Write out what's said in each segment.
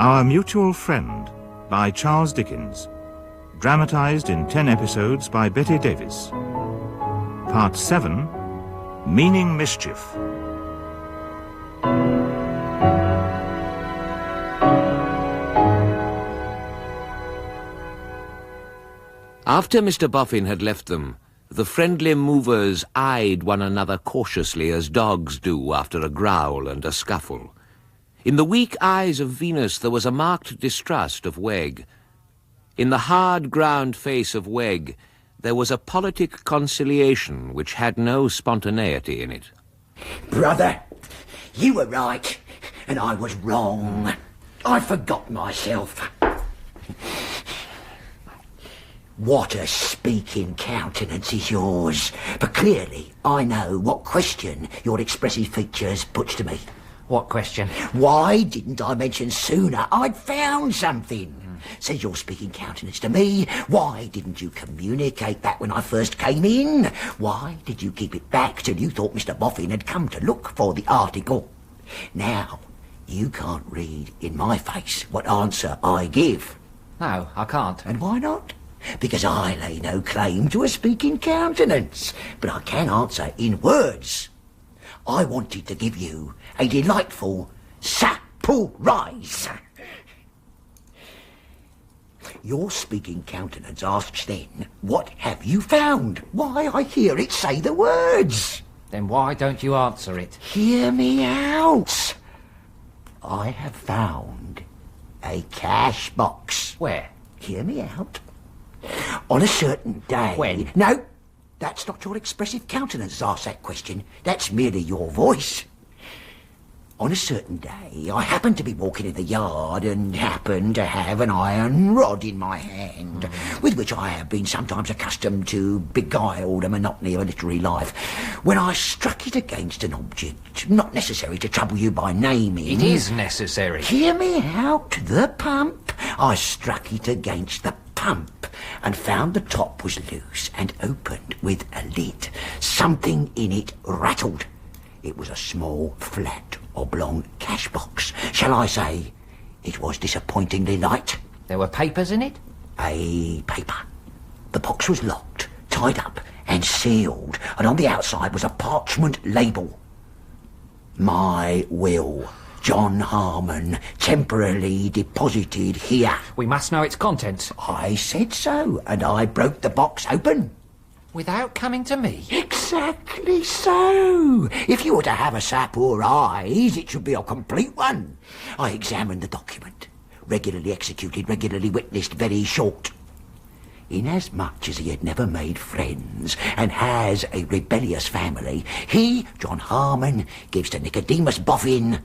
Our Mutual Friend by Charles Dickens. Dramatised in 10 episodes by Betty Davis. Part 7, Meaning Mischief. After Mr. Boffin had left them, the friendly movers eyed one another cautiously as dogs do after a growl and a scuffle. In the weak eyes of Venus there was a marked distrust of Wegg. In the hard ground face of Wegg there was a politic conciliation which had no spontaneity in it. Brother, you were right, and I was wrong. I forgot myself. What a speaking countenance is yours. But clearly I know what question your expressive features puts to me. What question? Why didn't I mention sooner I'd found something? Says your speaking countenance to me. Why didn't you communicate that when I first came in? Why did you keep it back till you thought Mr. Boffin had come to look for the article? Now, you can't read in my face what answer I give. No, I can't. And why not? Because I lay no claim to a speaking countenance, but I can answer in words. I wanted to give you a delightful surprise. Your speaking countenance asks then, what have you found? Why, I hear it say the words. Then why don't you answer it? Hear me out. I have found a cash box. Where? Hear me out. On a certain day... When? No, that's not your expressive countenance asks that question. That's merely your voice. On a certain day, I happened to be walking in the yard and happened to have an iron rod in my hand, with which I have been sometimes accustomed to beguile the monotony of a literary life, when I struck it against an object, not necessary to trouble you by naming. It is necessary. Hear me out. The pump. I struck it against the pump and found the top was loose and opened with a lid. Something in it rattled. It was a small, flat, oblong cash box. Shall I say it was disappointingly light? There were papers in it? A paper. The box was locked, tied up and sealed, and on the outside was a parchment label. My will. John Harmon, temporarily deposited here. We must know its contents. I said so, and I broke the box open. Without coming to me? Exactly so. If you were to have a sap or eyes, it should be a complete one. I examined the document. Regularly executed, regularly witnessed, very short. Inasmuch as he had never made friends and has a rebellious family, he, John Harmon, gives to Nicodemus Boffin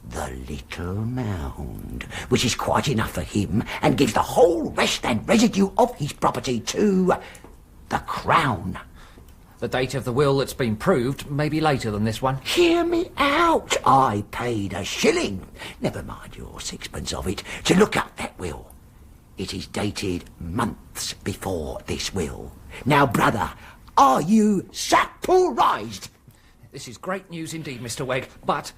the little mound, which is quite enough for him, and gives the whole rest and residue of his property to the Crown. The date of the will that's been proved may be later than this one. Hear me out. I paid a shilling, never mind your sixpence of it, to look up that will. It is dated months before this will. Now, brother, are you surprised? This is great news indeed, Mr. Wegg, but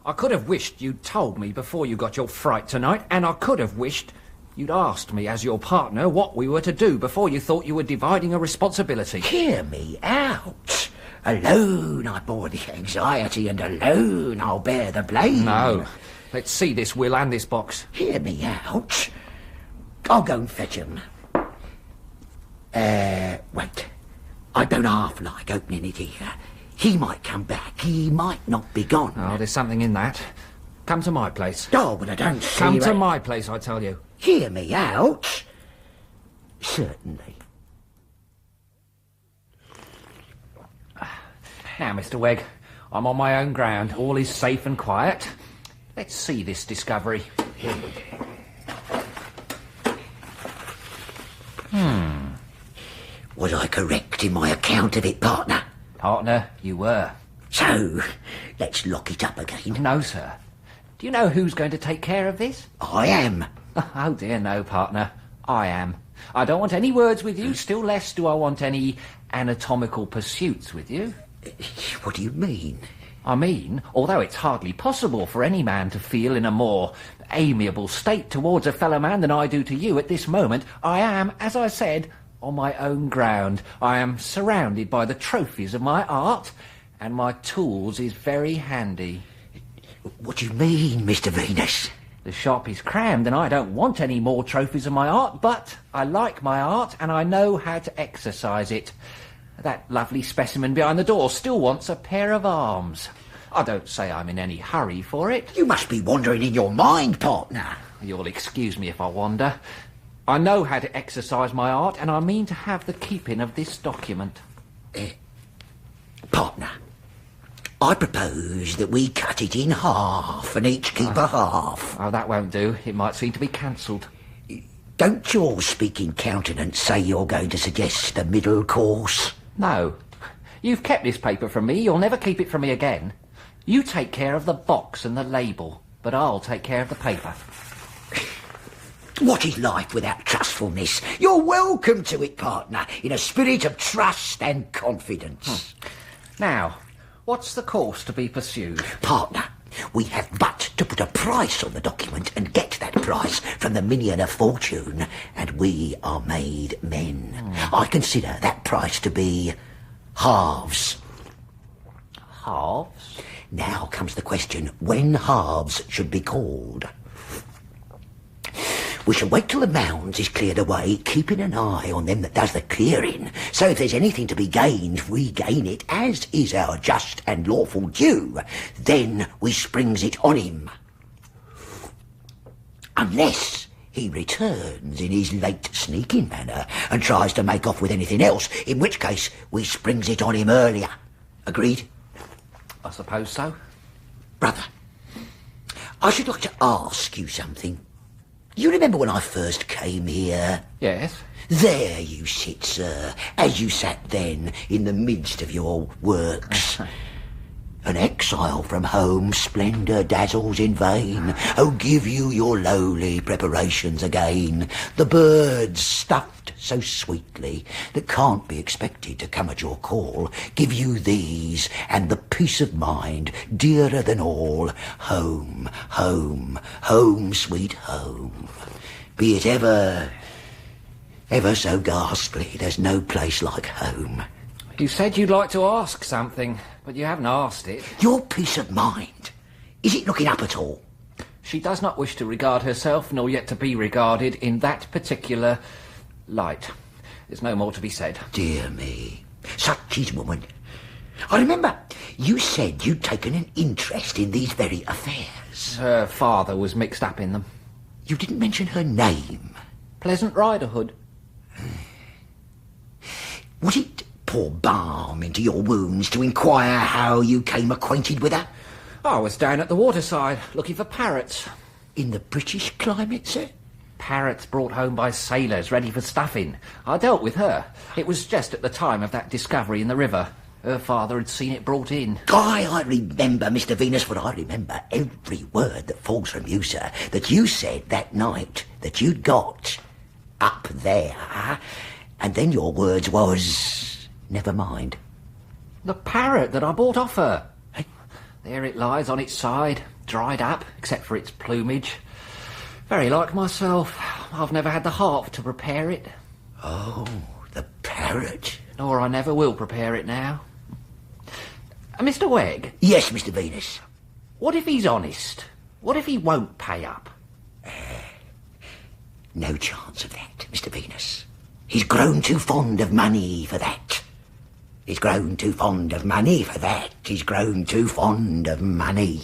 I could have wished you'd told me before you got your fright tonight, and I could have wished you'd asked me as your partner what we were to do before you thought you were dividing a responsibility. Hear me out. Alone I bore the anxiety, and alone I'll bear the blame. No. Let's see this will and this box. Hear me out. I'll go and fetch him. Wait. I don't half like opening it here. He might come back. He might not be gone. Oh, there's something in that. Come to my place. Oh, but I don't see... Come to my place, I tell you. Hear me out. Certainly. Now, Mr. Wegg, I'm on my own ground. All is safe and quiet. Let's see this discovery. Was I correct in my account of it, partner? Partner, you were. So, let's lock it up again. No, sir. Do you know who's going to take care of this? I am. Oh, dear, no, partner. I am. I don't want any words with you, still less do I want any anatomical pursuits with you. What do you mean? I mean, although it's hardly possible for any man to feel in a more amiable state towards a fellow man than I do to you at this moment, I am, as I said, on my own ground. I am surrounded by the trophies of my art, and my tools is very handy. What do you mean, Mr. Venus? The shop is crammed and I don't want any more trophies of my art, but I like my art and I know how to exercise it. That lovely specimen behind the door still wants a pair of arms. I don't say I'm in any hurry for it. You must be wandering in your mind, partner. You'll excuse me if I wander. I know how to exercise my art and I mean to have the keeping of this document. Partner, I propose that we cut it in half and each keep a half. Oh, that won't do. It might seem to be cancelled. Don't your speaking countenance say you're going to suggest a middle course? No. You've kept this paper from me. You'll never keep it from me again. You take care of the box and the label, but I'll take care of the paper. What is life without trustfulness? You're welcome to it, partner, in a spirit of trust and confidence. Now, what's the course to be pursued? Partner, we have but to put a price on the document and get that price from the minion of fortune, and we are made men. I consider that price to be halves. Halves? Now comes the question when halves should be called. We shall wait till the mounds is cleared away, keeping an eye on them that does the clearing. So if there's anything to be gained, we gain it, as is our just and lawful due. Then we springs it on him. Unless he returns in his late sneaking manner and tries to make off with anything else, in which case we springs it on him earlier. Agreed? I suppose so. Brother, I should like to ask you something. You remember when I first came here? Yes. There you sit, sir, as you sat then in the midst of your works. An exile from home, splendour dazzles in vain. Oh, give you your lowly preparations again. The birds, stuffed so sweetly, that can't be expected to come at your call, give you these, and the peace of mind, dearer than all. Home, home, home, sweet home. Be it ever so ghastly, there's no place like home. You said you'd like to ask something, but you haven't asked it. Your peace of mind, is it looking up at all? She does not wish to regard herself, nor yet to be regarded, in that particular light. There's no more to be said. Dear me, such is woman. I remember you said you'd taken an interest in these very affairs. Her father was mixed up in them. You didn't mention her name. Pleasant Riderhood. Would it pour balm into your wounds to inquire how you came acquainted with her? I was down at the waterside, looking for parrots. In the British climate, sir? Parrots brought home by sailors, ready for stuffing. I dealt with her. It was just at the time of that discovery in the river. Her father had seen it brought in. I remember, Mr. Venus, for I remember every word that falls from you, sir, that you said that night that you'd got up there. And then your words was, never mind. The parrot that I bought off her. There it lies on its side, dried up, except for its plumage. Very like myself. I've never had the heart to prepare it. Oh, the parrot. Nor I never will prepare it now. Mr. Wegg? Yes, Mr. Venus. What if he's honest? What if he won't pay up? No chance of that, Mr. Venus. He's grown too fond of money for that. He's grown too fond of money for that. He's grown too fond of money.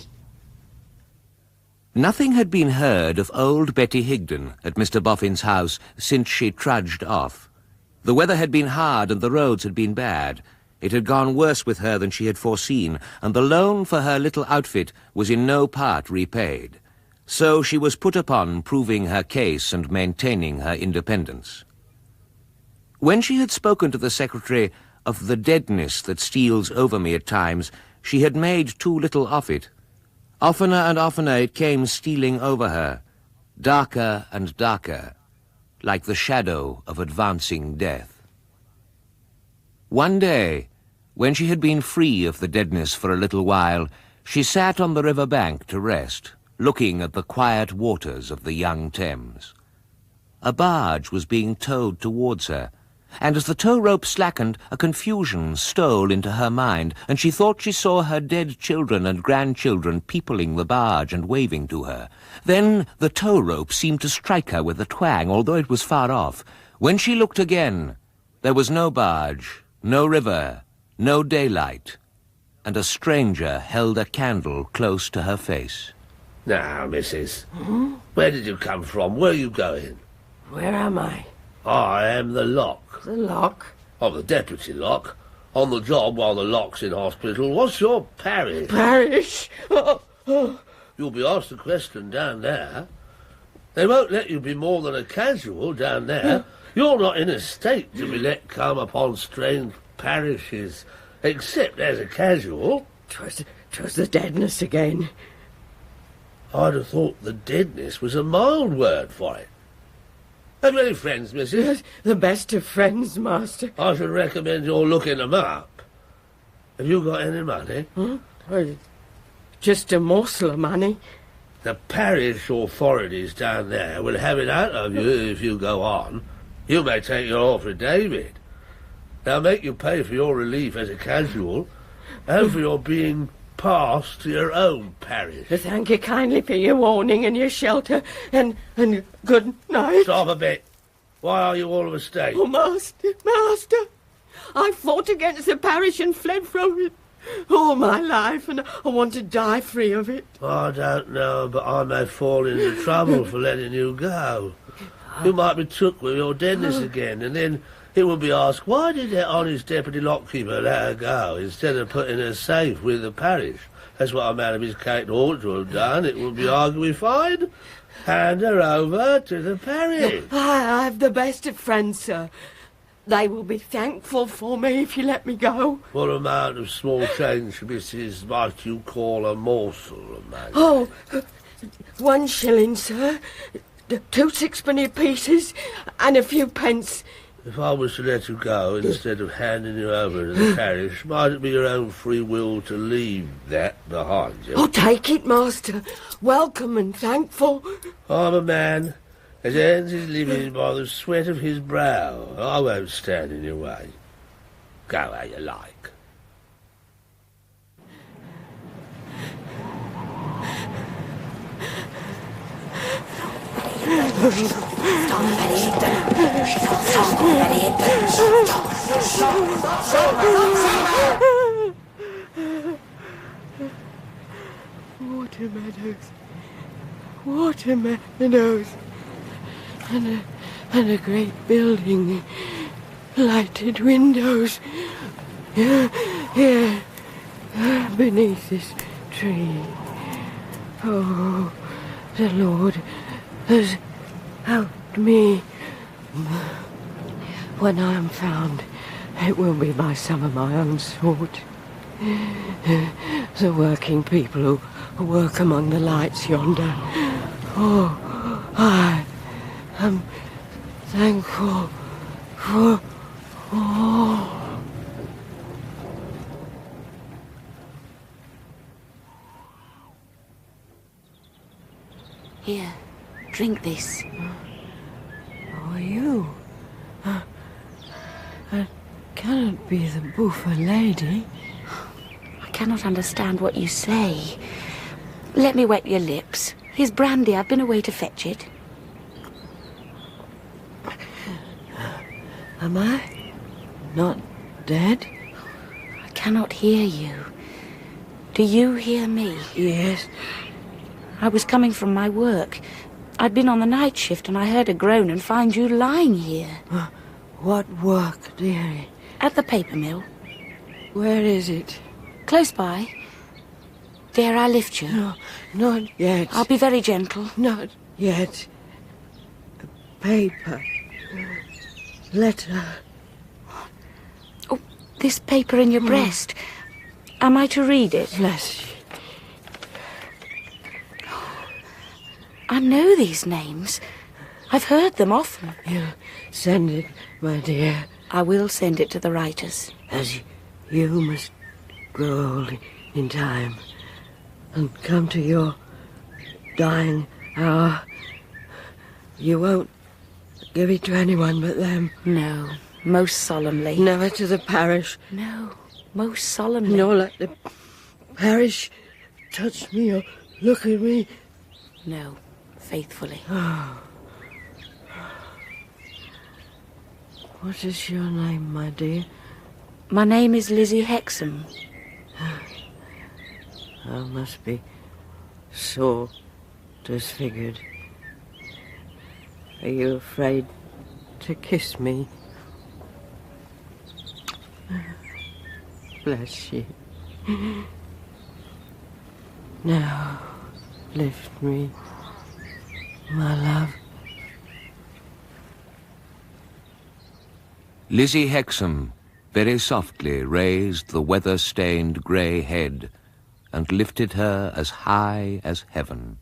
Nothing had been heard of old Betty Higden at Mr. Boffin's house since she trudged off. The weather had been hard and the roads had been bad. It had gone worse with her than she had foreseen, and the loan for her little outfit was in no part repaid. So she was put upon proving her case and maintaining her independence. When she had spoken to the secretary of the deadness that steals over me at times, she had made too little of it. Oftener and oftener it came stealing over her, darker and darker, like the shadow of advancing death. One day, When she had been free of the deadness for a little while, she sat on the river bank to rest, looking at the quiet waters of the young Thames. A barge was being towed towards her, and as the tow rope slackened, a confusion stole into her mind, and she thought she saw her dead children and grandchildren peopling the barge and waving to her. Then the tow rope seemed to strike her with a twang, although it was far off. When she looked again, there was no barge, no river, no daylight, and a stranger held a candle close to her face. Now, missus, where did you come from? Where are you going? Where am I? I am the lock. The lock? I'm the deputy lock. On the job while the lock's in hospital. What's your parish? Parish? You'll be asked a question down there. They won't let you be more than a casual down there. You're not in a state to be let come upon strange parishes, except as a casual. 'Twas the deadness again. I'd have thought the deadness was a mild word for it. Have you any friends, missus? The best of friends, master. I should recommend you're looking them up. Have you got any money? Well, just a morsel of money. The parish authorities down there will have it out of you if you go on. You may take your affidavit. They'll make you pay for your relief as a casual and for your being passed to your own parish. Thank you kindly for your warning and your shelter, and good night. Stop a bit. Why are you all of a state? Oh, master, I fought against the parish and fled from it all my life, and I want to die free of it. I don't know, but I may fall into trouble for letting you go. You might be took with your deadness again, and then it would be asked, why did that honest deputy lockkeeper let her go instead of putting her safe with the parish? That's what a man of his character ought to have done. It would be arguably fine. Hand her over to the parish. I've the best of friends, sir. They will be thankful for me if you let me go. What amount of small change, Mrs. might you call a morsel of money? Oh, 1 shilling, sir. 2 sixpenny pieces and a few pence. If I was to let you go instead of handing you over to the parish, might it be your own free will to leave that behind you? Oh, take it, master. Welcome and thankful. I'm a man that earns his living by the sweat of his brow. I won't stand in your way. Go how you like. Watermeadows, and a great building, lighted windows. Here, beneath this tree. Oh, the Lord has helped me. When I am found, it will be by some of my own sort. The working people who work among the lights yonder. Oh, I am thankful for all. Here, drink this. Who are you? I cannot be the buffer lady. I cannot understand what you say. Let me wet your lips. Here's brandy. I've been away to fetch it. Am I not dead? I cannot hear you. Do you hear me? Yes. I was coming from my work. I'd been on the night shift and I heard a groan and find you lying here. What work, dearie? At the paper mill. Where is it? Close by. Dare I lift you? No, not yet. I'll be very gentle. Not yet. Paper. Letter. Oh, this paper in your breast. Am I to read it? Bless you. I know these names. I've heard them often. You'll send it, my dear. I will send it to the writers. As You must grow old in time and come to your dying hour. You won't give it to anyone but them. No, most solemnly. Never to the parish. No, most solemnly. Nor let the parish touch me or look at me. No, faithfully. What is your name, my dear? My name is Lizzie Hexam. I must be sore disfigured. Are you afraid to kiss me? Bless you. Now, lift me, my love. Lizzie Hexam very softly raised the weather-stained grey head and lifted her as high as heaven.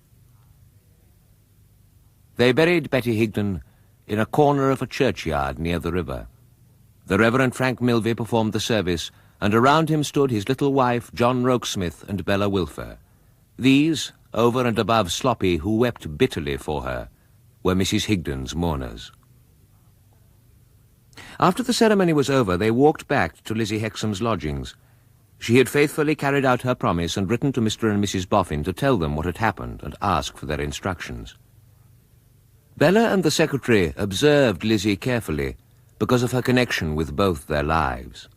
They buried Betty Higden in a corner of a churchyard near the river. The Reverend Frank Milvey performed the service, and around him stood his little wife, John Rokesmith, and Bella Wilfer. These, over and above Sloppy, who wept bitterly for her, were Mrs. Higden's mourners. After the ceremony was over, they walked back to Lizzie Hexam's lodgings. She had faithfully carried out her promise and written to Mr. and Mrs. Boffin to tell them what had happened and ask for their instructions. Bella and the secretary observed Lizzie carefully because of her connection with both their lives.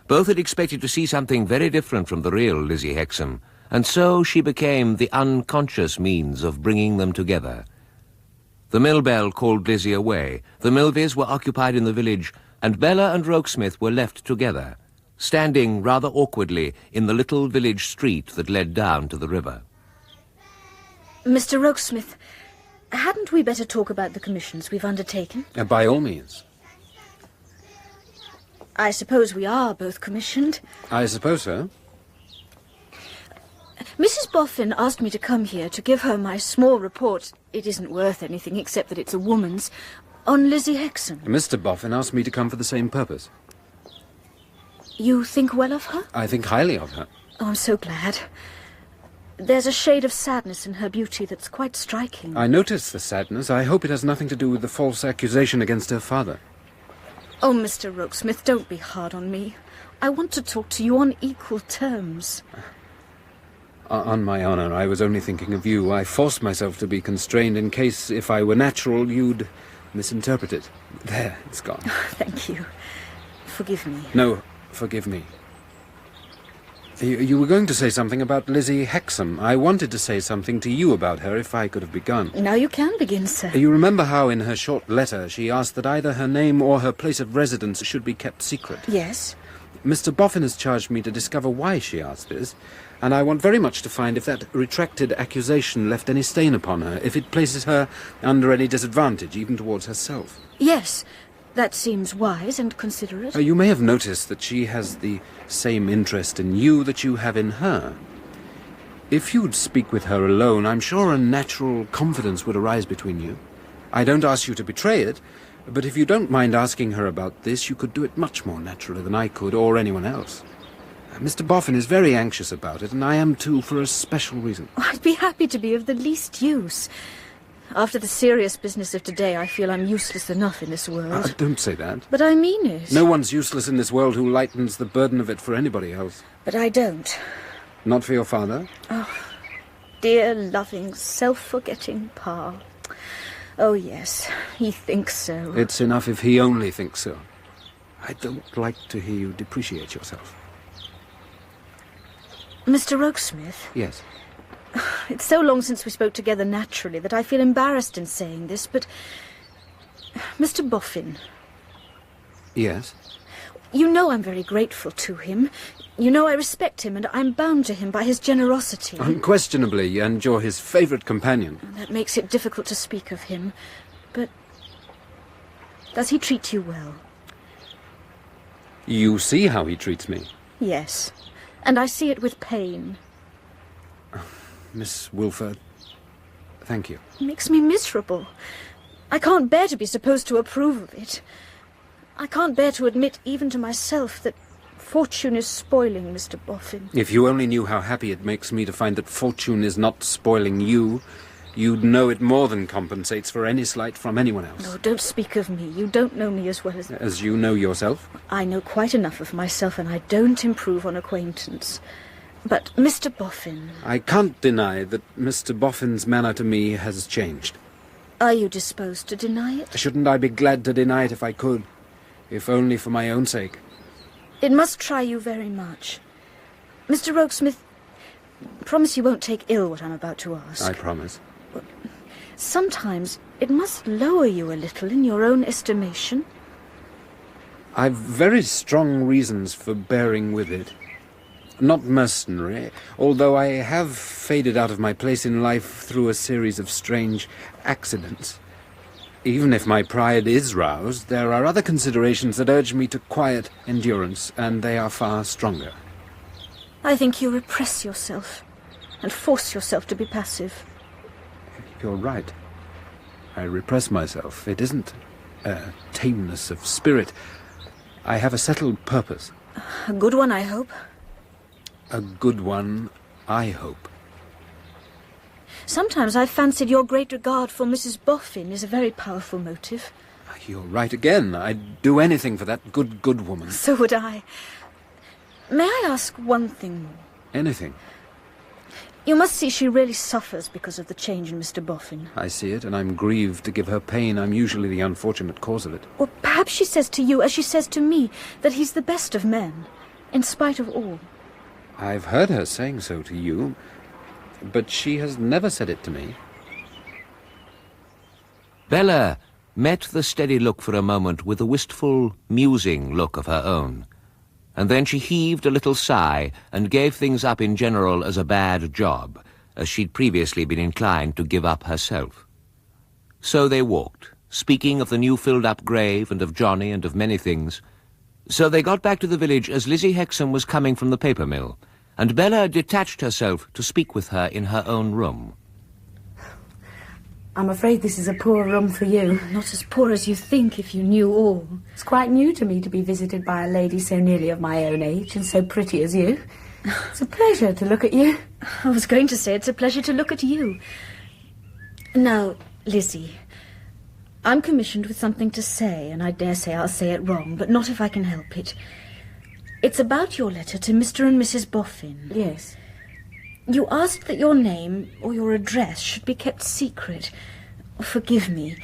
Both had expected to see something very different from the real Lizzie Hexam, and so she became the unconscious means of bringing them together. The mill bell called Lizzie away, the Milveys were occupied in the village, and Bella and Rokesmith were left together, standing rather awkwardly in the little village street that led down to the river. Mr. Rokesmith, hadn't we better talk about the commissions we've undertaken? By all means. I suppose we are both commissioned. I suppose so. Mrs. Boffin asked me to come here to give her my small report. It isn't worth anything except that it's a woman's, on Lizzie Hexam. Mr. Boffin asked me to come for the same purpose. You think well of her? I think highly of her. Oh, I'm so glad. There's a shade of sadness in her beauty that's quite striking. I notice the sadness. I hope it has nothing to do with the false accusation against her father. Oh, Mr. Rokesmith, don't be hard on me. I want to talk to you on equal terms. On my honour, I was only thinking of you. I forced myself to be constrained in case, if I were natural, you'd misinterpret it. There, it's gone. Thank you. Forgive me. No, forgive me. You were going to say something about Lizzie Hexam. I wanted to say something to you about her if I could have begun. Now you can begin, sir. You remember how in her short letter she asked that either her name or her place of residence should be kept secret? Yes. Mr. Boffin has charged me to discover why she asked this, and I want very much to find if that retracted accusation left any stain upon her, if it places her under any disadvantage, even towards herself. Yes. That seems wise and considerate. You may have noticed that she has the same interest in you that you have in her. If you'd speak with her alone, I'm sure a natural confidence would arise between you. I don't ask you to betray it, but if you don't mind asking her about this, you could do it much more naturally than I could, or anyone else. Mr. Boffin is very anxious about it, and I am too, for a special reason. I'd be happy to be of the least use. After the serious business of today, I feel I'm useless enough in this world. Don't say that. But I mean it. No one's useless in this world who lightens the burden of it for anybody else. But I don't. Not for your father? Oh, dear, loving, self-forgetting Pa. Oh, yes, he thinks so. It's enough if he only thinks so. I don't like to hear you depreciate yourself. Mr. Rokesmith? Yes. It's so long since we spoke together naturally that I feel embarrassed in saying this, but... Mr. Boffin. Yes? You know I'm very grateful to him. You know I respect him, and I'm bound to him by his generosity. Unquestionably, and you're his favourite companion. That makes it difficult to speak of him. But... does he treat you well? You see how he treats me. Yes. And I see it with pain. Miss Wilfer, thank you. It makes me miserable. I can't bear to be supposed to approve of it. I can't bear to admit even to myself that Fortune is spoiling Mr. Boffin. If you only knew how happy it makes me to find that fortune is not spoiling you, you'd know it more than compensates for any slight from anyone else. No, don't speak of me. You don't know me as well as... As you know yourself? I know quite enough of myself, and I don't improve on acquaintance. But Mr. Boffin... I can't deny that Mr. Boffin's manner to me has changed. Are you disposed to deny it? Shouldn't I be glad to deny it if I could? If only for my own sake. It must try you very much. Mr. Rokesmith, promise you won't take ill what I'm about to ask. I promise. Sometimes it must lower you a little in your own estimation. I've very strong reasons for bearing with it. Not mercenary, although I have faded out of my place in life through a series of strange accidents. Even if my pride is roused, there are other considerations that urge me to quiet endurance, and they are far stronger. I think you repress yourself and force yourself to be passive. You're right. I repress myself. It isn't a tameness of spirit. I have a settled purpose. A good one, I hope. A good one, I hope. Sometimes I've fancied your great regard for Mrs. Boffin is a very powerful motive. You're right again. I'd do anything for that good woman. So would I. May I ask one thing more? Anything. You must see she really suffers because of the change in Mr. Boffin. I see it, and I'm grieved to give her pain. I'm usually the unfortunate cause of it. Or perhaps she says to you, as she says to me, that he's the best of men, in spite of all. I've heard her saying so to you, but she has never said it to me. Bella met the steady look for a moment with a wistful, musing look of her own, and then she heaved a little sigh and gave things up in general as a bad job, as she'd previously been inclined to give up herself. So they walked, speaking of the new filled-up grave and of Johnny and of many things. So they got back to the village as Lizzie Hexam was coming from the paper mill, and Bella detached herself to speak with her in her own room. I'm afraid this is a poor room for you. Not as poor as you think if you knew all. It's quite new to me to be visited by a lady so nearly of my own age and so pretty as you. It's a pleasure to look at you. I was going to say it's a pleasure to look at you. Now, Lizzie, I'm commissioned with something to say, and I dare say I'll say it wrong, but not if I can help it. It's about your letter to Mr. and Mrs. Boffin. Yes. You asked that your name or your address should be kept secret. Forgive me,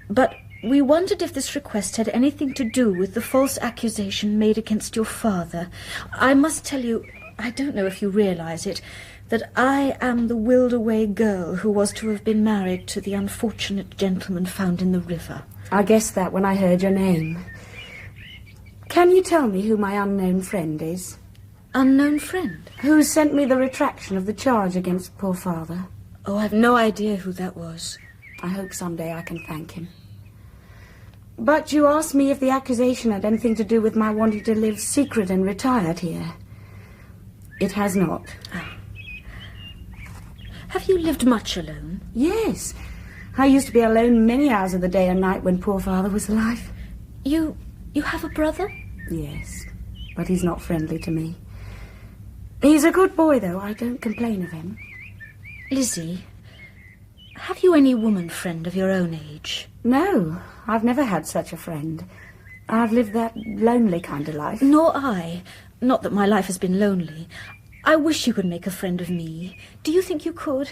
but we wondered if this request had anything to do with the false accusation made against your father. I must tell you, I don't know if you realize it, that I am the willed-away girl who was to have been married to the unfortunate gentleman found in the river. I guessed that when I heard your name. Can you tell me who my unknown friend is? Unknown friend? Who sent me the retraction of the charge against poor father? Oh, I've no idea who that was. I hope someday I can thank him. But you asked me if the accusation had anything to do with my wanting to live secret and retired here. It has not. Ah. Have you lived much alone? Yes. I used to be alone many hours of the day and night when poor father was alive. You have a brother? Yes, but he's not friendly to me. He's a good boy, though. I don't complain of him. Lizzie, have you any woman friend of your own age? No, I've never had such a friend. I've lived that lonely kind of life. Nor I. Not that my life has been lonely. I wish you could make a friend of me. Do you think you could?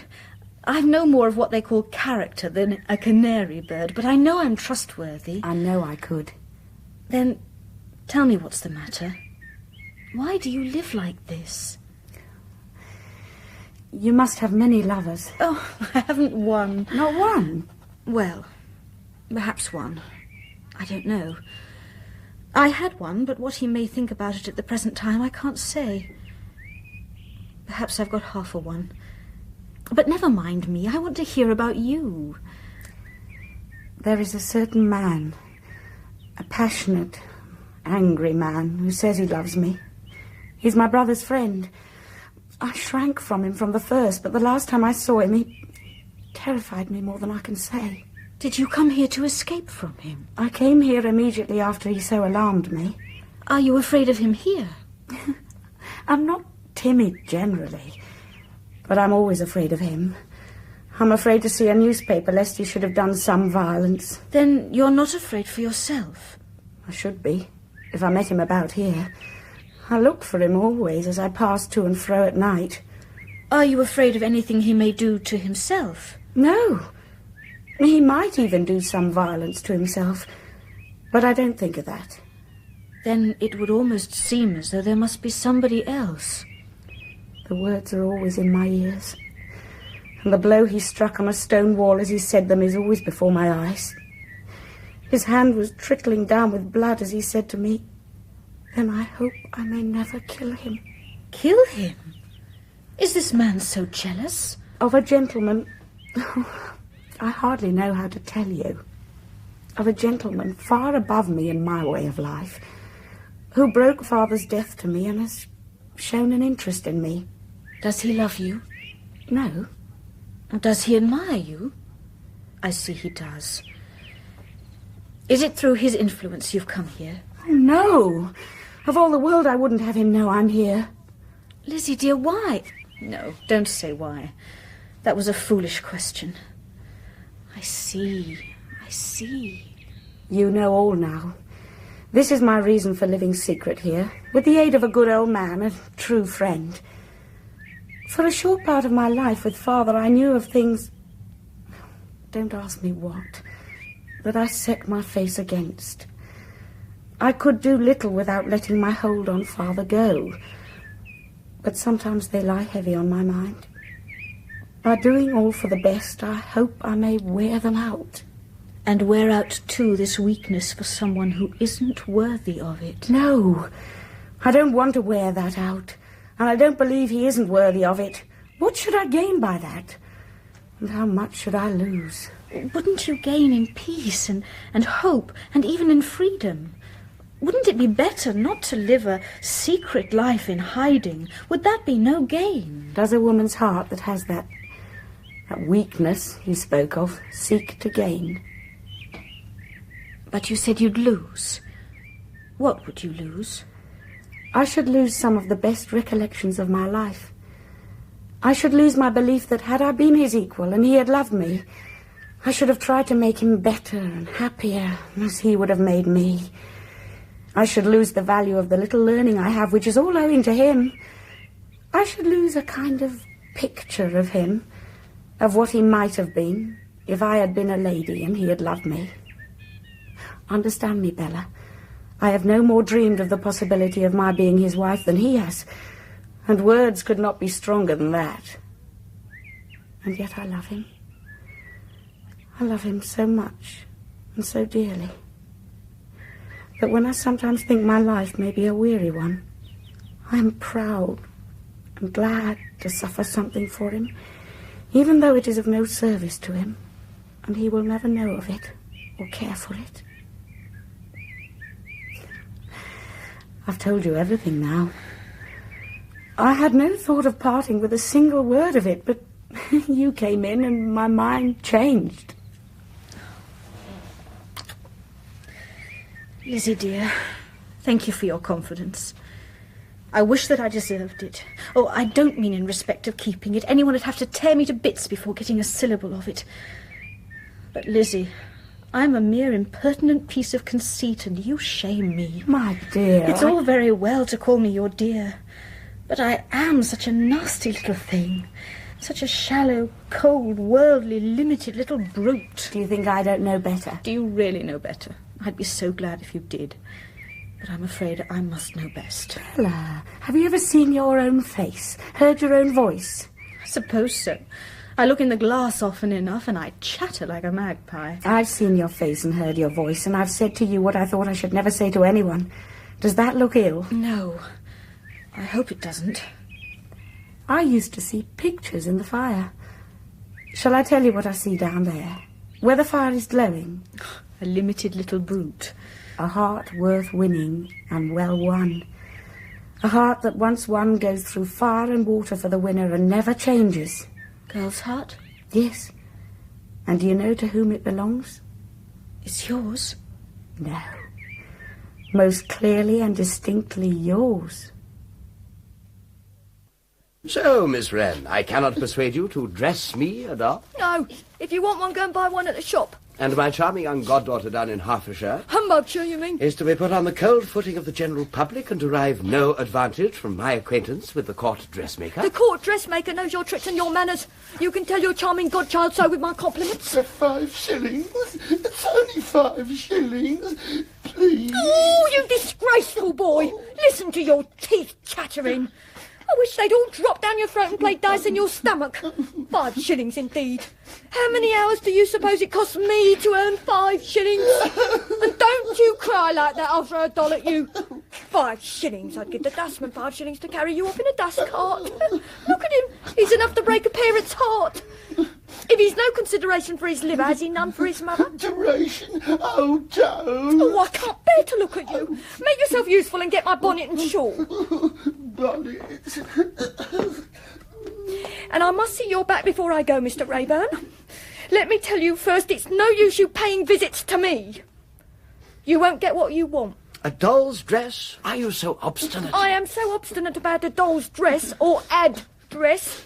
I've no more of what they call character than a canary bird, but I know I'm trustworthy. I know I could. Then tell me what's the matter. Why do you live like this? You must have many lovers. Oh, I haven't one. Not one? Well, perhaps one. I don't know. I had one, but what he may think about it at the present time, I can't say. Perhaps I've got half a one. But never mind me. I want to hear about you. There is a certain man, a passionate, angry man, who says he loves me. He's my brother's friend. I shrank from him from the first, but the last time I saw him, he terrified me more than I can say. Did you come here to escape from him? I came here immediately after he so alarmed me. Are you afraid of him here? I'm not timid generally, but I'm always afraid of him. I'm afraid to see a newspaper lest he should have done some violence. Then you're not afraid for yourself? I should be, if I met him about here. I looked for him always as I passed to and fro at night. Are you afraid of anything he may do to himself? No. He might even do some violence to himself, but I don't think of that. Then it would almost seem as though there must be somebody else. The words are always in my ears, and the blow he struck on a stone wall as he said them is always before my eyes. His hand was trickling down with blood as he said to me, "Then I hope I may never kill him." Kill him? Is this man so jealous? Of a gentleman... I hardly know how to tell you. Of a gentleman far above me in my way of life, who broke father's death to me and has shown an interest in me. Does he love you? No. Does he admire you? I see he does. Is it through his influence you've come here? Oh, no. Of all the world, I wouldn't have him know I'm here. Lizzie, dear, why? No, don't say why. That was a foolish question. I see. You know all now. This is my reason for living secret here, with the aid of a good old man, a true friend. For a short part of my life with father, I knew of things... Don't ask me what... that I set my face against. I could do little without letting my hold on father go. But sometimes they lie heavy on my mind. By doing all for the best, I hope I may wear them out. And wear out, too, this weakness for someone who isn't worthy of it. No, I don't want to wear that out. And I don't believe he isn't worthy of it. What should I gain by that? And how much should I lose? Wouldn't you gain in peace and hope and even in freedom? Wouldn't it be better not to live a secret life in hiding? Would that be no gain? Does a woman's heart that has that weakness you spoke of seek to gain? But you said you'd lose. What would you lose? I should lose some of the best recollections of my life. I should lose my belief that had I been his equal and he had loved me, I should have tried to make him better and happier as he would have made me. I should lose the value of the little learning I have, which is all owing to him. I should lose a kind of picture of him, of what he might have been if I had been a lady and he had loved me. Understand me, Bella. I have no more dreamed of the possibility of my being his wife than he has, and words could not be stronger than that. And yet I love him. I love him so much and so dearly that when I sometimes think my life may be a weary one, I am proud and glad to suffer something for him, even though it is of no service to him, and he will never know of it or care for it. I've told you everything now. I had no thought of parting with a single word of it, but you came in and my mind changed. Lizzie, dear, thank you for your confidence. I wish that I deserved it. Oh, I don't mean in respect of keeping it. Anyone would have to tear me to bits before getting a syllable of it. But, Lizzie, I'm a mere impertinent piece of conceit, and you shame me. My dear... It's all very well to call me your dear, but I am such a nasty little thing. Such a shallow, cold, worldly, limited little brute. Do you think I don't know better? Do you really know better? I'd be so glad if you did. But I'm afraid I must know best. Bella, have you ever seen your own face? Heard your own voice? I suppose so. I look in the glass often enough and I chatter like a magpie. I've seen your face and heard your voice, and I've said to you what I thought I should never say to anyone. Does that look ill? No. I hope it doesn't. I used to see pictures in the fire. Shall I tell you what I see down there? Where the fire is glowing? A limited little brute. A heart worth winning and well won. A heart that once won goes through fire and water for the winner and never changes. Girl's heart? Yes. And do you know to whom it belongs? It's yours? No. Most clearly and distinctly yours. So, Miss Wren, I cannot persuade you to dress me a doll? No. If you want one, go and buy one at the shop. And my charming young goddaughter down in Hertfordshire Humbugshire, you mean? is to be put on the cold footing of the general public and derive no advantage from my acquaintance with the court dressmaker. The court dressmaker knows your tricks and your manners. You can tell your charming godchild so with my compliments. For 5 shillings? It's only 5 shillings. Please. Oh, you disgraceful boy. Listen to your teeth chattering. I wish they'd all drop down your throat and play dice in your stomach. 5 shillings indeed. How many hours do you suppose it costs me to earn 5 shillings? And don't you cry like that after I doll at you. 5 shillings. I'd give the dustman 5 shillings to carry you off in a dust cart. Look at him. He's enough to break a parent's heart. If he's no consideration for his liver, has he none for his mother? Consideration? Oh, don't. Oh, I can't bear to look at you. Make yourself useful and get my bonnet and shawl. Bonnet. And I must see your back before I go, Mr. Rayburn. Let me tell you first, it's no use you paying visits to me. You won't get what you want. A doll's dress? Are you so obstinate? I am so obstinate about a doll's dress or address.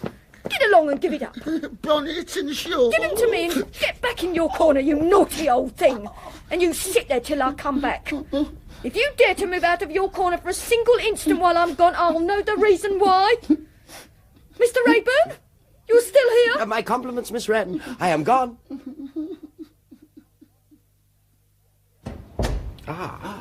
Get along and give it up. Bonnet and shawl. Give him to me and get back in your corner, you naughty old thing. And you sit there till I come back. If you dare to move out of your corner for a single instant while I'm gone, I'll know the reason why. Mr. Rayburn, you're still here? My compliments, Miss Wren. I am gone.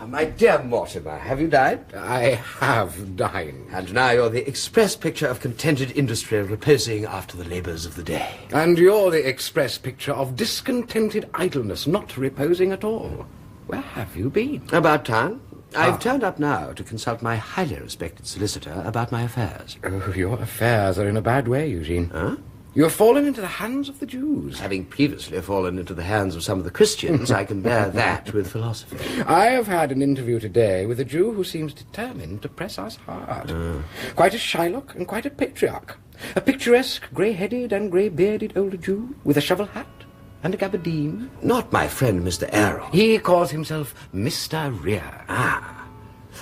My dear Mortimer, have you dined? I have dined. And now you're the express picture of contented industry reposing after the labours of the day. And you're the express picture of discontented idleness, not reposing at all. Where have you been? About town. I've turned up now to consult my highly respected solicitor about my affairs. Oh, your affairs are in a bad way, Eugene. Huh? You have fallen into the hands of the Jews. Having previously fallen into the hands of some of the Christians, I can bear that with philosophy. I have had an interview today with a Jew who seems determined to press us hard. Quite a Shylock and quite a patriarch. A picturesque, grey-headed and grey-bearded old Jew with a shovel hat and a gabardine. Not my friend, Mr. Aaron. He calls himself Mr. Rear.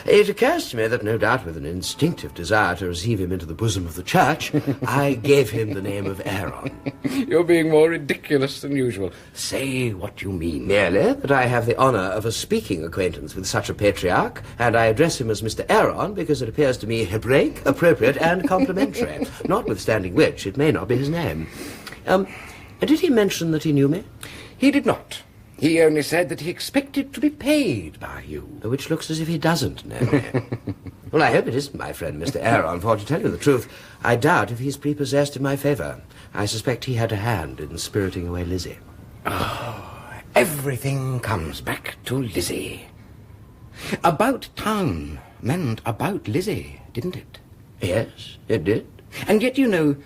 It occurs to me that no doubt with an instinctive desire to receive him into the bosom of the church, I gave him the name of Aaron. You're being more ridiculous than usual. Say what you mean. Merely that I have the honour of a speaking acquaintance with such a patriarch, and I address him as Mr. Aaron because it appears to me Hebraic, appropriate, and complimentary, notwithstanding which it may not be his name. Did he mention that he knew me? He did not. He only said that he expected to be paid by you. Which looks as if he doesn't know me. Well, I hope it isn't my friend, Mr. Aaron, for to tell you the truth, I doubt if he's prepossessed in my favour. I suspect he had a hand in spiriting away Lizzie. Oh, everything comes back to Lizzie. About town meant about Lizzie, didn't it? Yes, it did. And yet, you know,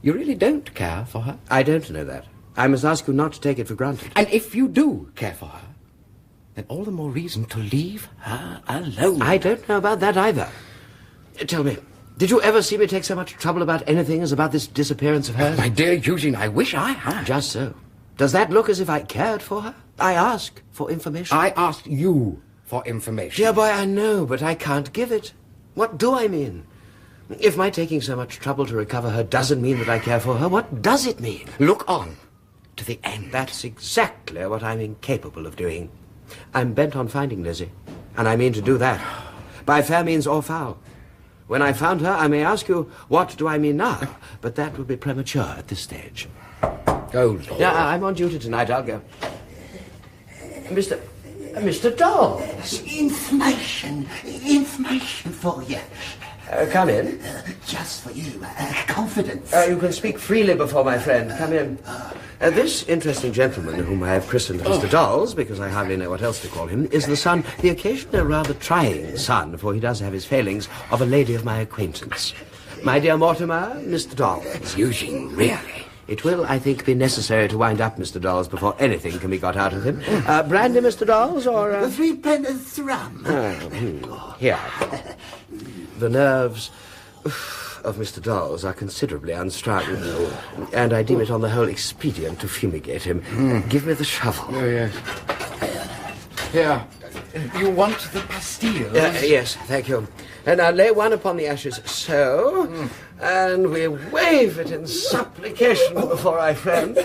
you really don't care for her. I don't know that. I must ask you not to take it for granted. And if you do care for her, then all the more reason to leave her alone. I don't know about that either. Tell me, did you ever see me take so much trouble about anything as about this disappearance of hers? My dear Eugene, I wish I had. Just so. Does that look as if I cared for her? I ask for information. I asked you for information. Dear boy, I know, but I can't give it. What do I mean? If my taking so much trouble to recover her doesn't mean that I care for her, what does it mean? Look on to the end. That's exactly what I'm incapable of doing. I'm bent on finding Lizzie, and I mean to do that, by fair means or foul. When I found her, I may ask you, what do I mean now? But that would be premature at this stage. Oh, Lord. Yeah, I'm on duty tonight. I'll go. Mr. Dawes. Information for you. Come in. Just for you. Confidence. You can speak freely before my friend. Come in. This interesting gentleman, whom I have christened Mr. Dawes, because I hardly know what else to call him, is the son, the occasionally rather trying son, for he does have his failings, of a lady of my acquaintance. My dear Mortimer, Mr. Dawes. Eugene, really? It will, I think, be necessary to wind up Mr. Dawes before anything can be got out of him. Brandy, Mr. Dawes, or... The 3-pence rum. Here. The nerves of Mr. Dawes are considerably unstrung, and I deem it on the whole expedient to fumigate him. Give me the shovel. Oh, yes. Here. You want the pastilles? Yes, thank you. And now lay one upon the ashes, so, and we wave it in supplication before our friend.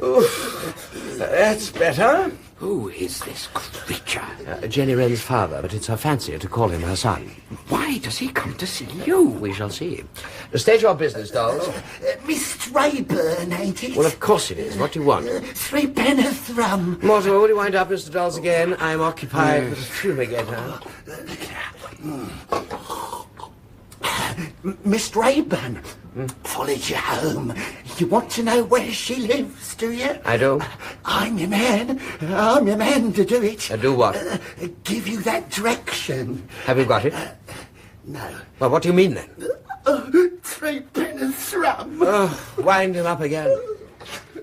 Oof. That's better. Who is this creature? Jenny Wren's father, but it's her fancy to call him her son. Why does he come to see you? We shall see. State your business, dolls. Miss Rayburn, ain't it? Well, of course it is. What do you want? 3 rum. Mortimer, will you wind up Mr. Dolls again? I'm occupied with a fumigator. Miss Rayburn, followed you home. You want to know where she lives, do you? I do. I'm your man. I'm your man to do it. Do what? Give you that direction. Have you got it? No. Well, what do you mean, then? 3 rum. Oh, wind him up again.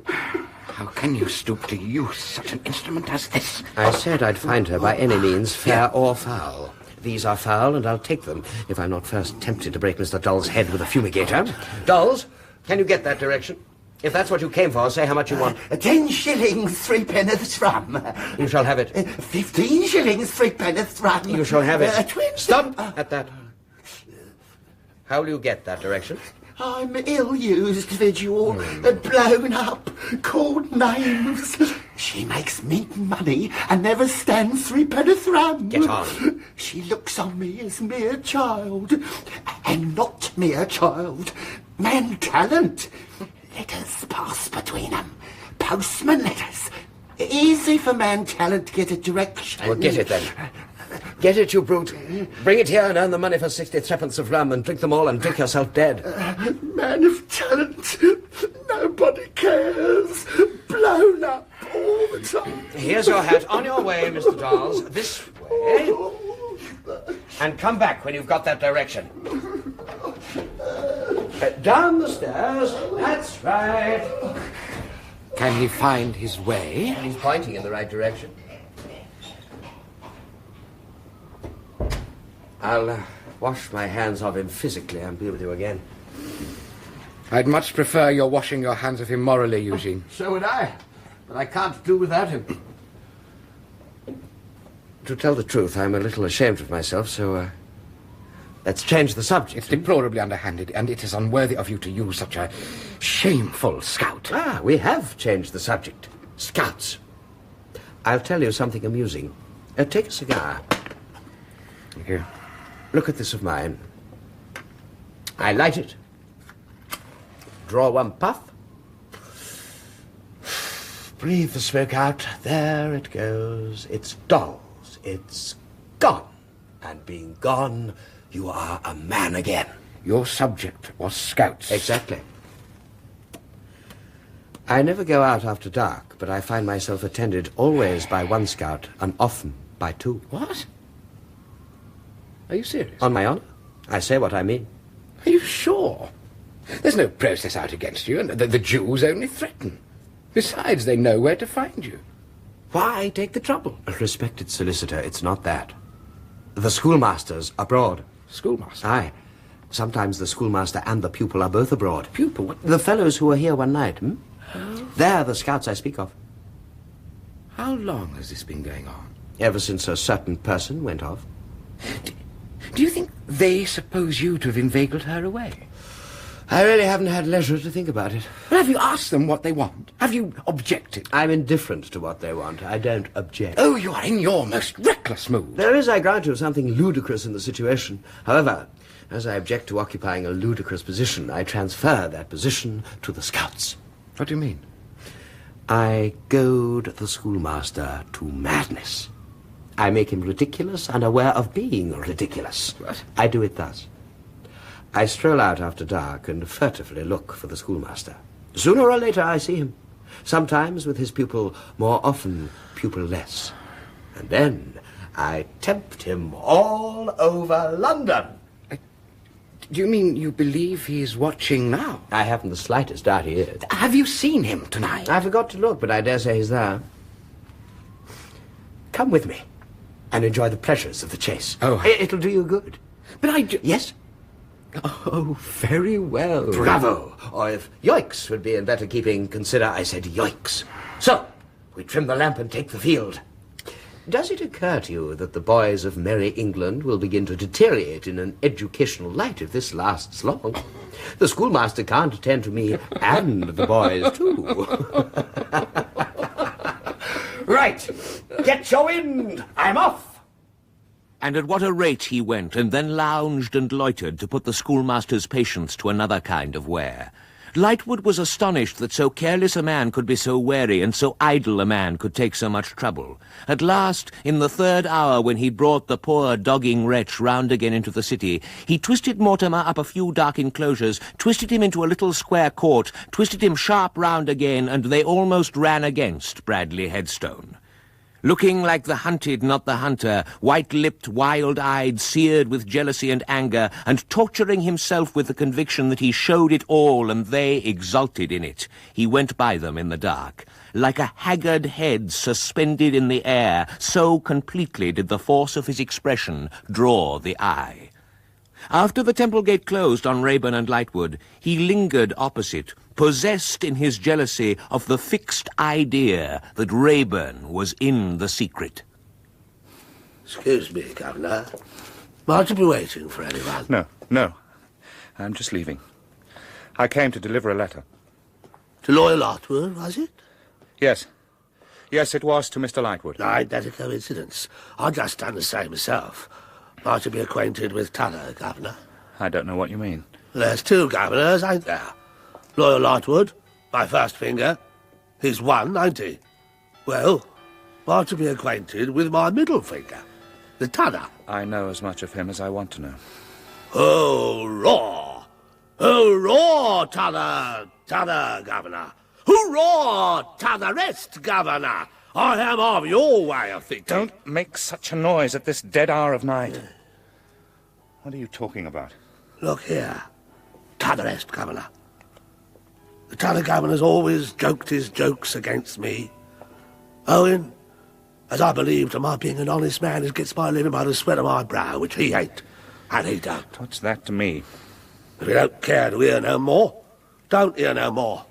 How can you stoop to use such an instrument as this? I said I'd find her by any means, fair or foul. These are foul, and I'll take them, if I'm not first tempted to break Mr. Doll's head with a fumigator. Dolls, can you get that direction? If that's what you came for, say how much you want. 10 shillings, 3 rum. You shall have it. 15 shillings, 3 rum. You shall have it. 20. Stop at that. How will you get that direction? I'm ill-used, Vigil, blown up, called names. She makes me money and never stands 3 rum. Get on. She looks on me as mere child, and not mere child, man talent. Letters pass between them, postman letters. Easy for man talent to get a direction. Well, get it then. Get it, you brute. Bring it here and earn the money for 60 threepence of rum and drink them all and drink yourself dead. Man of talent. Nobody cares. Blown up all the time. Here's your hat. On your way, Mr. Dolls. This way. And come back when you've got that direction. Down the stairs. That's right. Can he find his way? He's pointing in the right direction. I'll wash my hands of him physically and be with you again. I'd much prefer your washing your hands of him morally, Eugene. So would I, but I can't do without him. To tell the truth, I'm a little ashamed of myself, so let's change the subject. It's deplorably underhanded, and it is unworthy of you to use such a shameful scout. Ah, we have changed the subject. Scouts. I'll tell you something amusing. Take a cigar. Thank you. Look at this of mine. I light it. Draw one puff. Breathe the smoke out. There it goes. It's Dolls. It's gone. And being gone, you are a man again. Your subject was scouts. Exactly. I never go out after dark, but I find myself attended always by 1 scout and often by 2. What? Are you serious? On my honor. I say what I mean. Are you sure? There's no process out against you, and the Jews only threaten. Besides, they know where to find you. Why take the trouble? Respected solicitor, it's not that. The schoolmaster's abroad. Schoolmaster? Aye. Sometimes the schoolmaster and the pupil are both abroad. Pupil? What? The fellows who were here one night, They're the scouts I speak of. How long has this been going on? Ever since a certain person went off. Do you think they suppose you to have inveigled her away? I really haven't had leisure to think about it. But have you asked them what they want? Have you objected? I'm indifferent to what they want. I don't object. Oh, you are in your most reckless mood. There is, I grant you, something ludicrous in the situation. However, as I object to occupying a ludicrous position, I transfer that position to the scouts. What do you mean? I goad the schoolmaster to madness. I make him ridiculous and aware of being ridiculous. What? I do it thus. I stroll out after dark and furtively look for the schoolmaster. Sooner or later I see him. Sometimes with his pupil, more often pupil-less. And then I tempt him all over London. Do you mean you believe he's watching now? I haven't the slightest doubt he is. Have you seen him tonight? I forgot to look, but I dare say he's there. Come with me and enjoy the pleasures of the chase. Oh. It'll do you good. But Yes? Oh, very well. Bravo! Or if yoicks would be in better keeping, consider I said yoicks. So, we trim the lamp and take the field. Does it occur to you that the boys of Merry England will begin to deteriorate in an educational light if this lasts long? The schoolmaster can't attend to me and the boys, too. Right. Get your wind. I'm off. And at what a rate he went, and then lounged and loitered to put the schoolmaster's patience to another kind of wear. Lightwood was astonished that so careless a man could be so wary, and so idle a man could take so much trouble. At last, in the third hour, when he brought the poor dogging wretch round again into the city, he twisted Mortimer up a few dark enclosures, twisted him into a little square court, twisted him sharp round again, and they almost ran against Bradley Headstone. Looking like the hunted, not the hunter, white-lipped, wild-eyed, seared with jealousy and anger, and torturing himself with the conviction that he showed it all and they exulted in it, he went by them in the dark. Like a haggard head suspended in the air, so completely did the force of his expression draw the eye. After the Temple Gate closed on Rayburn and Lightwood, he lingered opposite, possessed in his jealousy of the fixed idea that Rayburn was in the secret. Excuse me, Governor. Might you be waiting for anyone? No. I'm just leaving. I came to deliver a letter. To Lawyer Lightwood, was it? Yes. Yes, it was to Mr. Lightwood. Ain't that a coincidence? I just done the same myself. Might you be acquainted with t'other, Governor? I don't know what you mean. There's two governors, ain't there? Lawyer Lightwood, my first finger. He's one, ain't he? Well, might you be acquainted with my middle finger, the t'other? I know as much of him as I want to know. Hurrah! Hurrah, t'other, Governor! Hurrah, t'other rest, Governor! I am of your way of thinking. Don't make such a noise at this dead hour of night. What are you talking about? Look here, t'other rest, Governor. The t'other governor's always joked his jokes against me, owing, as I believe, to my being an honest man who gets my living by the sweat of my brow, which he ain't, and he don't. What's that to me? If you don't care to hear no more, don't hear no more.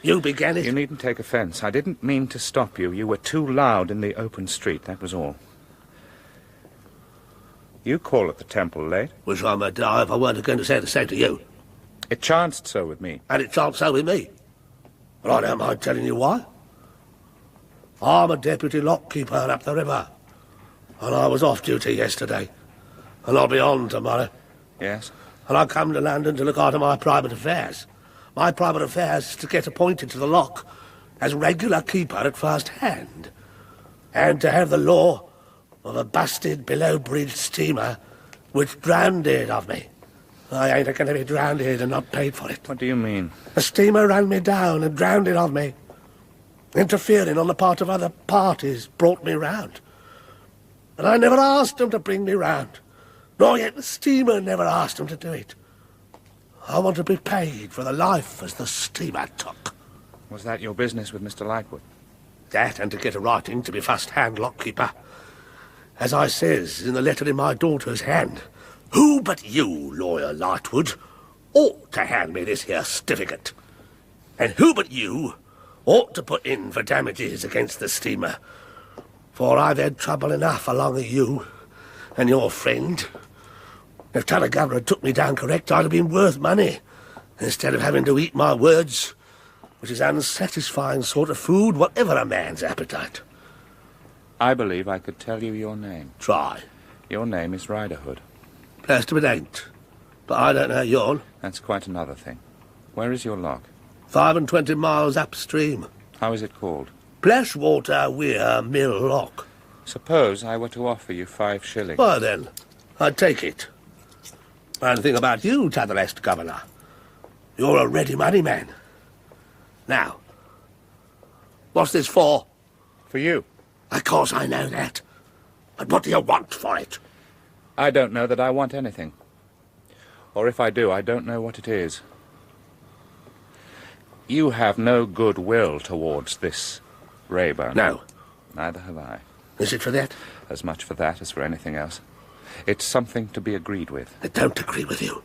You began it. You needn't take offence. I didn't mean to stop you. You were too loud in the open street, that was all. You call at the temple late. Which I might die if I weren't going to say the same to you. It chanced so with me. And it chanced so with me. But I don't mind telling you why. I'm a deputy lockkeeper up the river. And I was off duty yesterday. And I'll be on tomorrow. Yes? And I come to London to look after my private affairs. My private affairs is to get appointed to the lock as regular keeper at first hand, and to have the law of a busted below-bridge steamer which drowned of me. I ain't going to be drowned and not paid for it. What do you mean? A steamer ran me down and drowned of me. Interfering on the part of other parties brought me round. And I never asked them to bring me round, nor yet the steamer never asked them to do it. I want to be paid for the life as the steamer took. Was that your business with Mr. Lightwood? That, and to get a writing to be first-hand lockkeeper. As I says in the letter in my daughter's hand, who but you, Lawyer Lightwood, ought to hand me this here certificate? And who but you ought to put in for damages against the steamer? For I've had trouble enough along of you and your friend. If t'other governor had took me down correct, I'd have been worth money, instead of having to eat my words, which is unsatisfying sort of food, whatever a man's appetite. I believe I could tell you your name. Try. Your name is Riderhood. Blessed if it ain't. But I don't know yourn. That's quite another thing. Where is your lock? 25 miles upstream. How is it called? Plashwater Weir Mill Lock. Suppose I were to offer you 5 shillings. Why then, I'd take it. And think about you, t'other rest, Governor. You're a ready money man. Now, what's this for? For you. Of course I know that. But what do you want for it? I don't know that I want anything. Or if I do, I don't know what it is. You have no good will towards this Rayburn. No. Neither have I. Is it for that? As much for that as for anything else. It's something to be agreed with. I don't agree with you.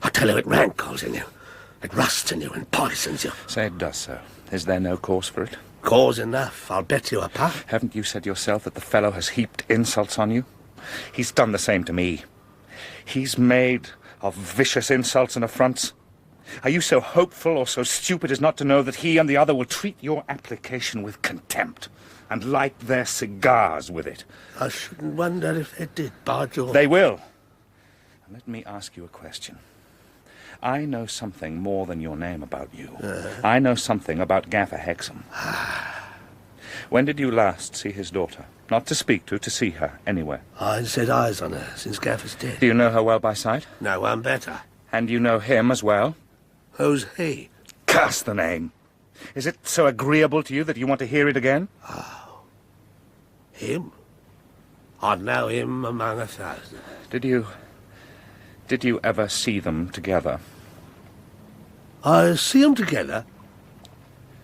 I tell you, it rankles in you. It rusts in you and poisons you. Say it does so. Is there no cause for it? Cause enough, I'll bet you a pup. Haven't you said yourself that the fellow has heaped insults on you? He's done the same to me. He's made of vicious insults and affronts. Are you so hopeful or so stupid as not to know that he and the other will treat your application with contempt and light their cigars with it? I shouldn't wonder if they did, by George. They will. Let me ask you a question. I know something more than your name about you. I know something about Gaffer Hexam. When did you last see his daughter? Not to speak to see her, anywhere. I ain't set eyes on her since Gaffer's dead. Do you know her well by sight? No one better. And you know him as well? Who's he? Curse the name. Is it so agreeable to you that you want to hear it again? Oh. Him? I'd know him among 1,000. Did you ever see them together? I see them together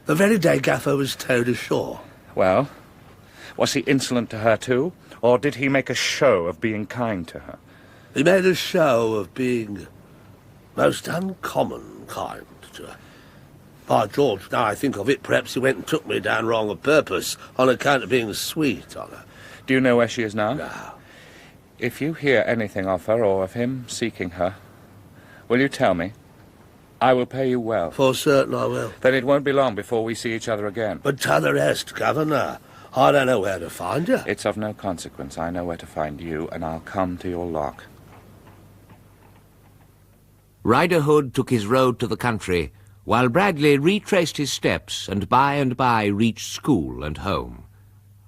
the very day Gaffer was towed ashore. Well, was he insolent to her too? Or did he make a show of being kind to her? He made a show of being most uncommon kind to her. By George, now I think of it, perhaps he went and took me down wrong of purpose on account of being sweet on her. Do you know where she is now? No. If you hear anything of her or of him seeking her, will you tell me? I will pay you well. For certain I will. Then it won't be long before we see each other again. But to the rest, Governor, I don't know where to find you. It's of no consequence. I know where to find you, and I'll come to your lock. Riderhood took his road to the country, while Bradley retraced his steps and by reached school and home.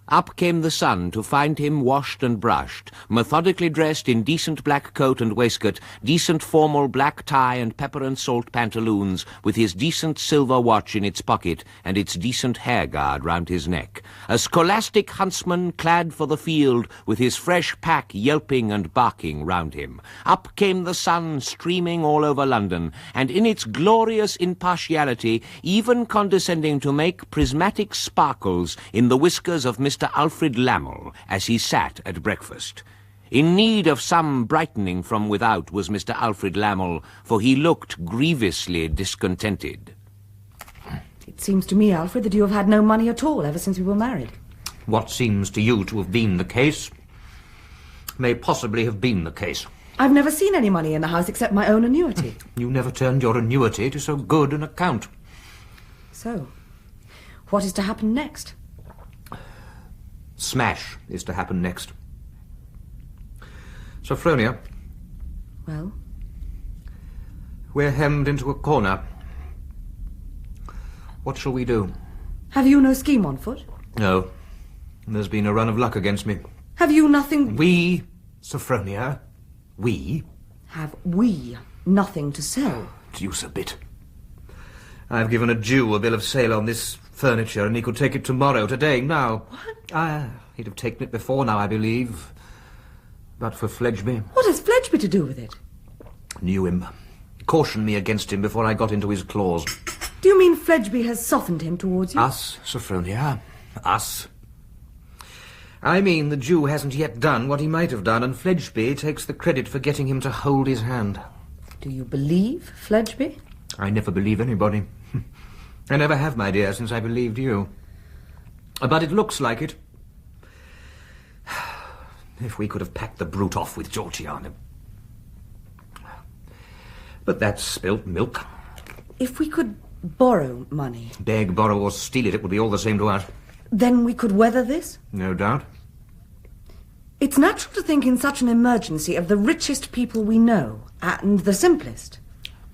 Up came the sun to find him washed and brushed, methodically dressed in decent black coat and waistcoat, decent formal black tie and pepper and salt pantaloons, with his decent silver watch in its pocket and its decent hair guard round his neck. A scholastic huntsman clad for the field, with his fresh pack yelping and barking round him. Up came the sun streaming all over London, and in its glorious impartiality even condescending to make prismatic sparkles in the whiskers of Mr. Alfred Lammle as he sat at breakfast. In need of some brightening from without was Mr. Alfred Lammle, for he looked grievously discontented. It seems to me, Alfred, that you have had no money at all ever since we were married. What seems to you to have been the case may possibly have been the case. I've never seen any money in the house except my own annuity. You never turned your annuity to so good an account. So, what is to happen next? Smash is to happen next. Sophronia. Well? We're hemmed into a corner. What shall we do? Have you no scheme on foot? No. There's been a run of luck against me. Have you nothing... We, Sophronia, we... Have we nothing to sell? Deuce a bit. I've given a Jew a bill of sale on this furniture, and he could take it tomorrow, today, now. What? He'd have taken it before now, I believe. But for Fledgeby. What has Fledgeby to do with it? Knew him. Cautioned me against him before I got into his claws. Do you mean Fledgeby has softened him towards you? Us, Sophronia. Us. I mean the Jew hasn't yet done what he might have done, and Fledgeby takes the credit for getting him to hold his hand. Do you believe Fledgeby? I never believe anybody. I never have, my dear, since I believed you. But it looks like it. If we could have packed the brute off with Georgiana. But that's spilt milk. If we could borrow money... Beg, borrow, or steal it, it would be all the same to us. Then we could weather this? No doubt. It's natural to think in such an emergency of the richest people we know, and the simplest.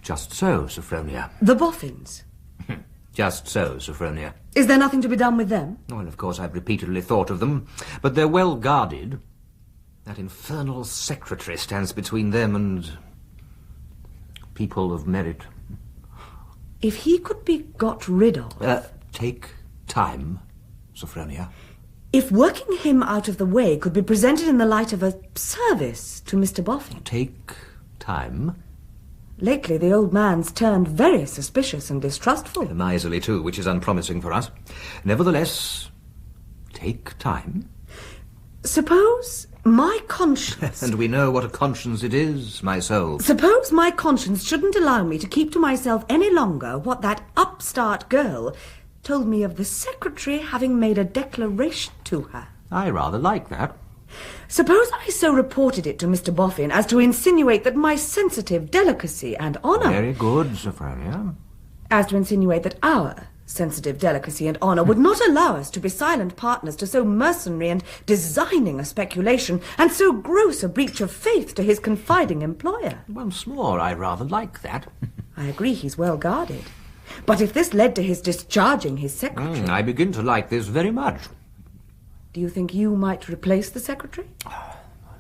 Just so, Sophronia. The Boffins. Just so, Sophronia. Is there nothing to be done with them? Well, of course, I've repeatedly thought of them, but they're well guarded. That infernal secretary stands between them and people of merit. If he could be got rid of... Take time, Sophronia. If working him out of the way could be presented in the light of a service to Mr. Boffin. Take time? Lately, the old man's turned very suspicious and distrustful. Miserly, too, which is unpromising for us. Nevertheless, take time. Suppose my conscience... And we know what a conscience it is, my soul. Suppose my conscience shouldn't allow me to keep to myself any longer what that upstart girl told me of the secretary having made a declaration to her. I rather like that. Suppose I so reported it to Mr. Boffin as to insinuate that my sensitive delicacy and honour... Very good, Sophronia. As to insinuate that our sensitive delicacy and honour would not allow us to be silent partners to so mercenary and designing a speculation, and so gross a breach of faith to his confiding employer. Once more, I rather like that. I agree he's well guarded. But if this led to his discharging his secretary... I begin to like this very much. Do you think you might replace the secretary?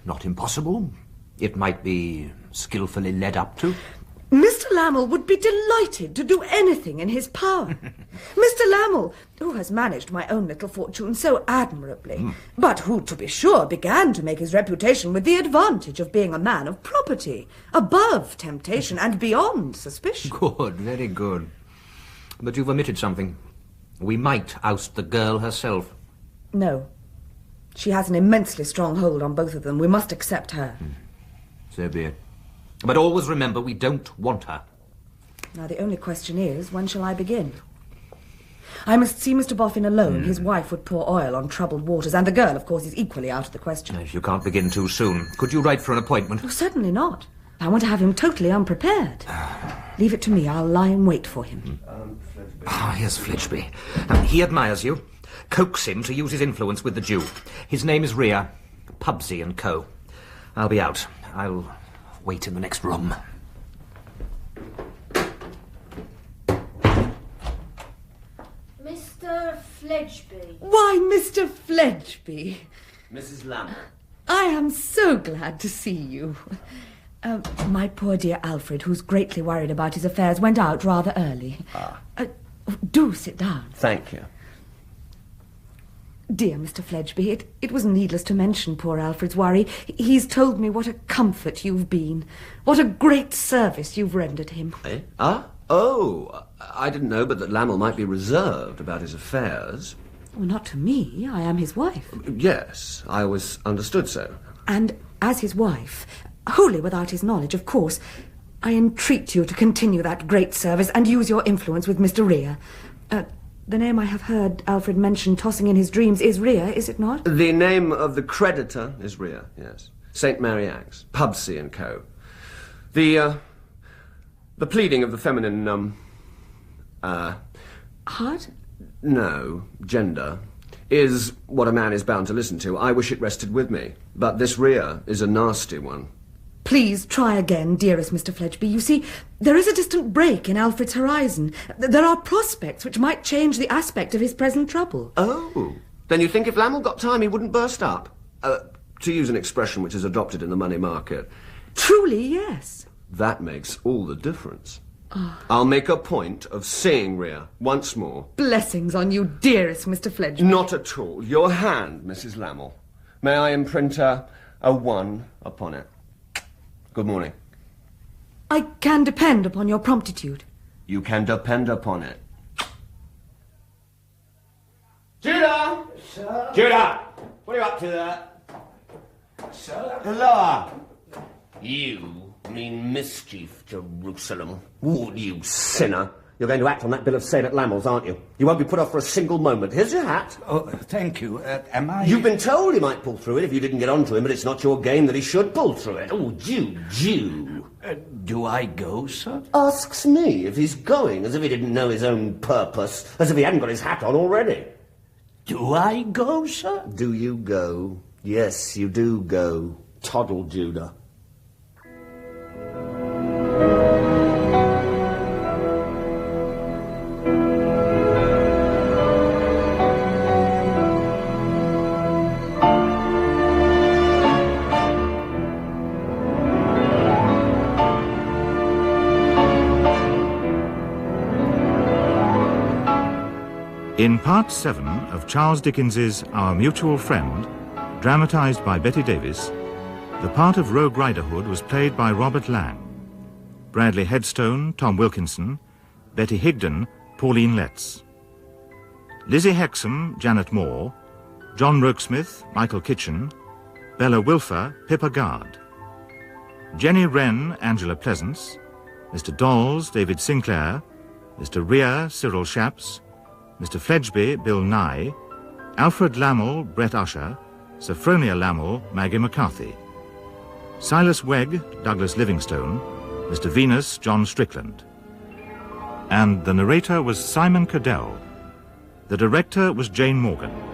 Not impossible. It might be skillfully led up to. Mr. Lamel would be delighted to do anything in his power. Mr. Lamel, who has managed my own little fortune so admirably, but who, to be sure, began to make his reputation with the advantage of being a man of property, above temptation and beyond suspicion. Good, very good. But you've omitted something. We might oust the girl herself. No. She has an immensely strong hold on both of them. We must accept her. So be it. But always remember, we don't want her. Now, the only question is, when shall I begin? I must see Mr. Boffin alone. His wife would pour oil on troubled waters, and the girl, of course, is equally out of the question. If you can't begin too soon, could you write for an appointment? Oh, certainly not. I want to have him totally unprepared. Leave it to me. I'll lie in wait for him. Here's Fledgeby. He admires you. Coax him to use his influence with the Jew. His name is Rhea. Pubsey and Co. I'll be out. I'll wait in the next room. Mr. Fledgeby. Why, Mr. Fledgeby. Mrs. Lamb. I am so glad to see you. My poor dear Alfred, who's greatly worried about his affairs, went out rather early. Do sit down. Thank you. Dear Mr. Fledgeby, it was needless to mention poor Alfred's worry. He's told me what a comfort you've been, what a great service you've rendered him. Eh? Oh, I didn't know but that Lamel might be reserved about his affairs. Well, not to me. I am his wife. Yes, I always understood so. And as his wife, wholly without his knowledge, of course, I entreat you to continue that great service and use your influence with Mr. Rhea. The name I have heard Alfred mention tossing in his dreams is Rhea, is it not? The name of the creditor is Rhea, yes. St. Mary Axe, Pubsey and Co. The pleading of the feminine, Heart? No, gender, is what a man is bound to listen to. I wish it rested with me. But this Rhea is a nasty one. Please try again, dearest Mr. Fledgeby. You see, there is a distant break in Alfred's horizon. There are prospects which might change the aspect of his present trouble. Oh, then you think if Lamel got time he wouldn't burst up? To use an expression which is adopted in the money market. Truly, yes. That makes all the difference. I'll make a point of seeing Rhea once more. Blessings on you, dearest Mr. Fledgeby. Not at all. Your hand, Mrs. Lamel. May I imprint a 1 upon it? Good morning. I can depend upon your promptitude. You can depend upon it. Judah! Sir? Judah! What are you up to there? Sir? Hello! You mean Mischief, Jerusalem. Oh, you sinner. You're going to act on that bill of sale at Lamel's, aren't you? You won't be put off for a single moment. Here's your hat. Oh, thank you. Am I... You've been told he might pull through it if you didn't get on to him, but it's not your game that he should pull through it. Oh, Jew. Do I go, sir? Asks me if he's going, as if he didn't know his own purpose, as if he hadn't got his hat on already. Do I go, sir? Do you go? Yes, you do go. Toddle, Judah. In Part 7 of Charles Dickens's Our Mutual Friend, dramatised by Betty Davis, the part of Rogue Rider Hood was played by Robert Lang. Bradley Headstone, Tom Wilkinson, Betty Higden, Pauline Letts. Lizzie Hexam, Janet Moore, John Rokesmith, Michael Kitchen, Bella Wilfer, Pippa Guard. Jenny Wren, Angela Pleasance, Mr. Dolls, David Sinclair, Mr. Rhea, Cyril Shaps, Mr. Fledgeby, Bill Nye, Alfred Lamell, Brett Usher, Sophronia Lamell, Maggie McCarthy, Silas Wegg, Douglas Livingstone, Mr. Venus, John Strickland. And the narrator was Simon Cadell. The director was Jane Morgan.